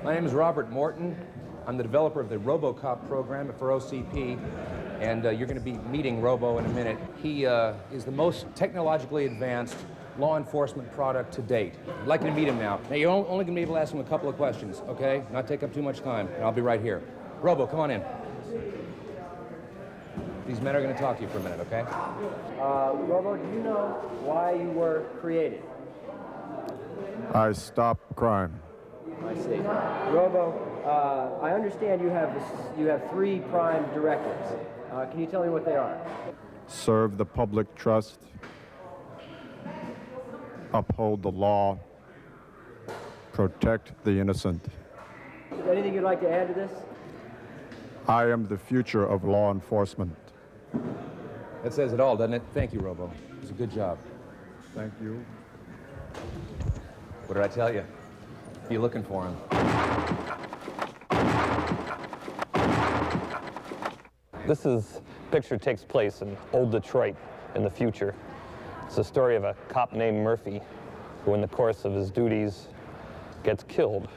My name is Robert Morton. I'm the developer of the Robocop program for OCP, and you're going to be meeting Robo in a minute. He is the most technologically advanced law enforcement product to date. I'd like you to meet him now. Now, you're only going to be able to ask him a couple of questions, okay? Not take up too much time, and I'll be right here. Robo, come on in. These men are going to talk to you for a minute, okay? Robo, do you know why you were created? I stopped crime. I see. Robo, I understand you have 3 prime directives. Can you tell me what they are? Serve the public trust. Uphold the law. Protect the innocent. Anything you'd like to add to this? I am the future of law enforcement. That says it all, doesn't it? Thank you, Robo. It was a good job. Thank you. What did I tell you? Be looking for him. This picture takes place in old Detroit in the future. It's the story of a cop named Murphy who in the course of his duties gets killed.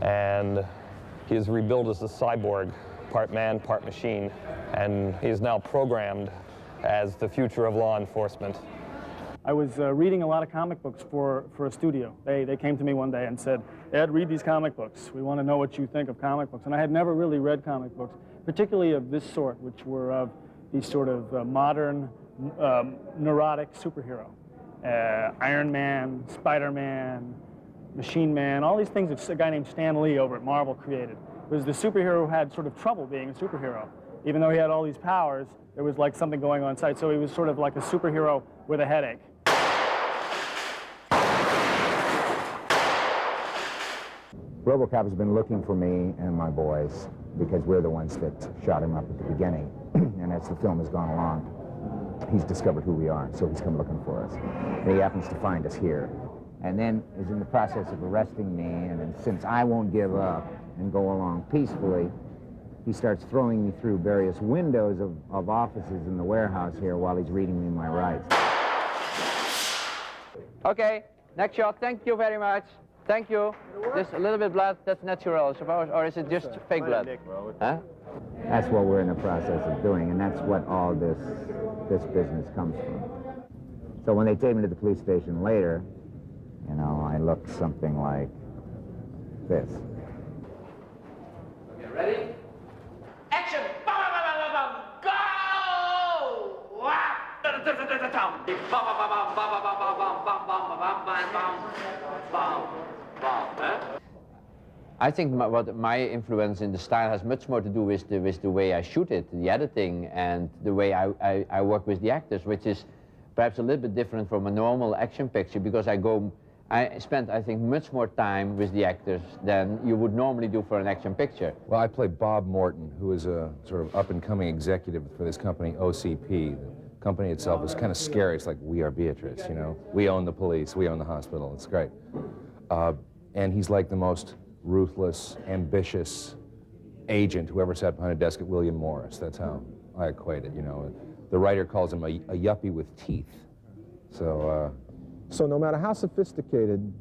And he is rebuilt as a cyborg, part man, part machine, and he is now programmed as the future of law enforcement. I was reading a lot of comic books for a studio. They came to me one day and said, Ed, read these comic books. We want to know what you think of comic books. And I had never really read comic books, particularly of this sort, which were of these sort of modern, neurotic superhero. Iron Man, Spider-Man, Machine Man, all these things that a guy named Stan Lee over at Marvel created. It was the superhero who had sort of trouble being a superhero. Even though he had all these powers, there was like something going on inside. So he was sort of like a superhero with a headache. Robocop has been looking for me and my boys because we're the ones that shot him up at the beginning. And as the film has gone along, he's discovered who we are, so he's come looking for us. And he happens to find us here. And then is in the process of arresting me, and then since I won't give up and go along peacefully, he starts throwing me through various windows of offices in the warehouse here while he's reading me my rights. Okay, next shot. Thank you very much. Thank you. Just a little bit blood, that's natural, I suppose, or is it just fake blood? Huh? That's what we're in the process of doing, and that's what all this business comes from. So when they take me to the police station later, you know, I look something like this. Okay, ready? Action! I think what my influence in the style has much more to do with the way I shoot it, the editing, and the way I work with the actors, which is perhaps a little bit different from a normal action picture, because I spent, I think, much more time with the actors than you would normally do for an action picture. Well, I play Bob Morton, who is a sort of up-and-coming executive for this company, OCP. The company itself is kind of scary. It's like, we are Beatrice, you know? We own the police, we own the hospital. It's great. And he's like the most ruthless, ambitious agent who ever sat behind a desk at William Morris. That's how I equate it, you know? The writer calls him a yuppie with teeth. So no matter how sophisticated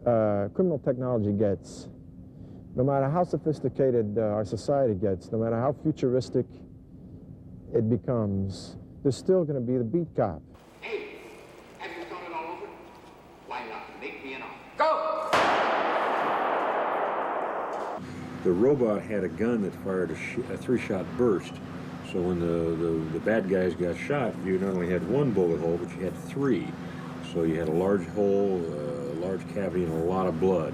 criminal technology gets, no matter how sophisticated our society gets, no matter how futuristic it becomes, there's still going to be the beat cop. Hey, have you thought it all over? Why not? Make me an offer. Go! The robot had a gun that fired a 3-shot burst. So when the bad guys got shot, you not only had 1 bullet hole, but you had 3. So you had a large hole, a large cavity, and a lot of blood.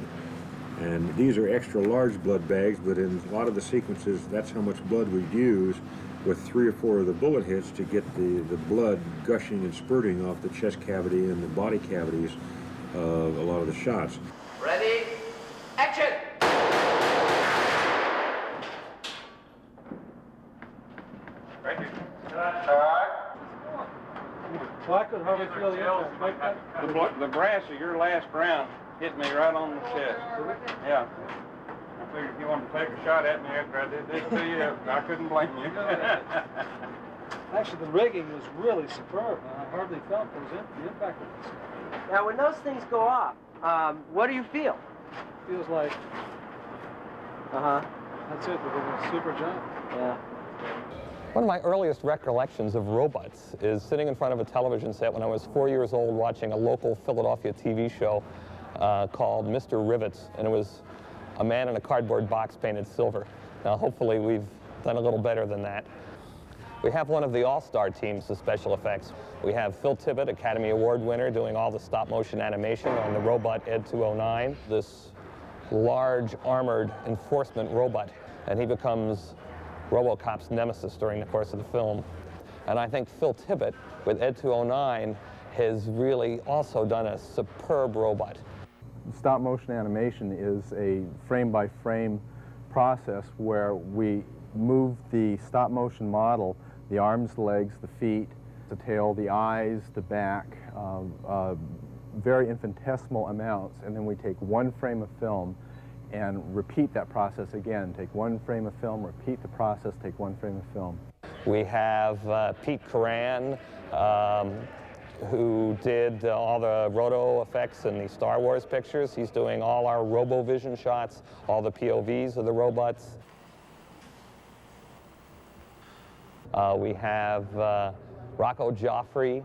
And these are extra large blood bags, but in a lot of the sequences, that's how much blood we'd use with 3 or 4 of the bullet hits to get the blood gushing and spurting off the chest cavity and the body cavities of a lot of the shots. Ready? Action! Right here. Well, I could hardly feel the The brass of your last round hit me right on the chest. Yeah. I figured if you wanted to take a shot at me after I did this to you, I couldn't blame you. Actually, the rigging was really superb. I hardly felt the impact of this. Now, when those things go off, what do you feel? Feels like, that's it, we're doing a super jump. Yeah. One of my earliest recollections of robots is sitting in front of a television set when I was 4 years old watching a local Philadelphia TV show called Mr. Rivets, and it was a man in a cardboard box painted silver. Now, hopefully we've done a little better than that. We have one of the all-star teams of special effects. We have Phil Tippett, Academy Award winner, doing all the stop-motion animation on the robot Ed 209, this large armored enforcement robot, and he becomes Robocop's nemesis during the course of the film. And I think Phil Tippett, with Ed 209, has really also done a superb robot. Stop motion animation is a frame-by-frame process where we move the stop motion model, the arms, the legs, the feet, the tail, the eyes, the back, very infinitesimal amounts, and then we take one frame of film and repeat that process again. Take one frame of film, repeat the process, take one frame of film. We have Pete Criaran, who did all the roto effects in the Star Wars pictures. He's doing all our RoboVision shots, all the POVs of the robots. We have Rocco Joffrey,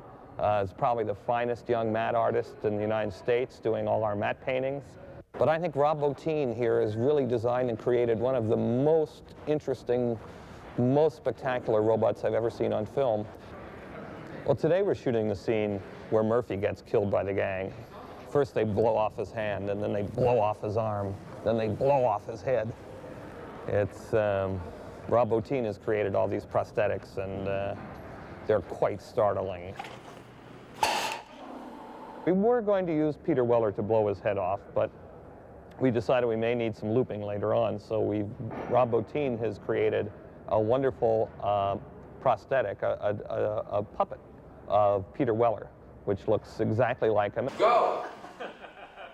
is probably the finest young matte artist in the United States, doing all our matte paintings. But I think Rob Bottin here has really designed and created one of the most interesting, most spectacular robots I've ever seen on film. Well, today we're shooting the scene where Murphy gets killed by the gang. First they blow off his hand, and then they blow off his arm, then they blow off his head. It's, Rob Bottin has created all these prosthetics, and they're quite startling. We were going to use Peter Weller to blow his head off, but we decided we may need some looping later on, so Rob Bottin has created a wonderful prosthetic, a puppet of Peter Weller, which looks exactly like him. Go!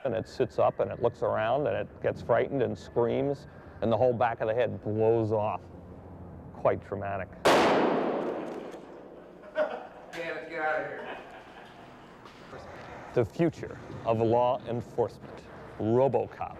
And it sits up and it looks around and it gets frightened and screams, and the whole back of the head blows off. Quite traumatic. Get out of here. The future of law enforcement. Robocop.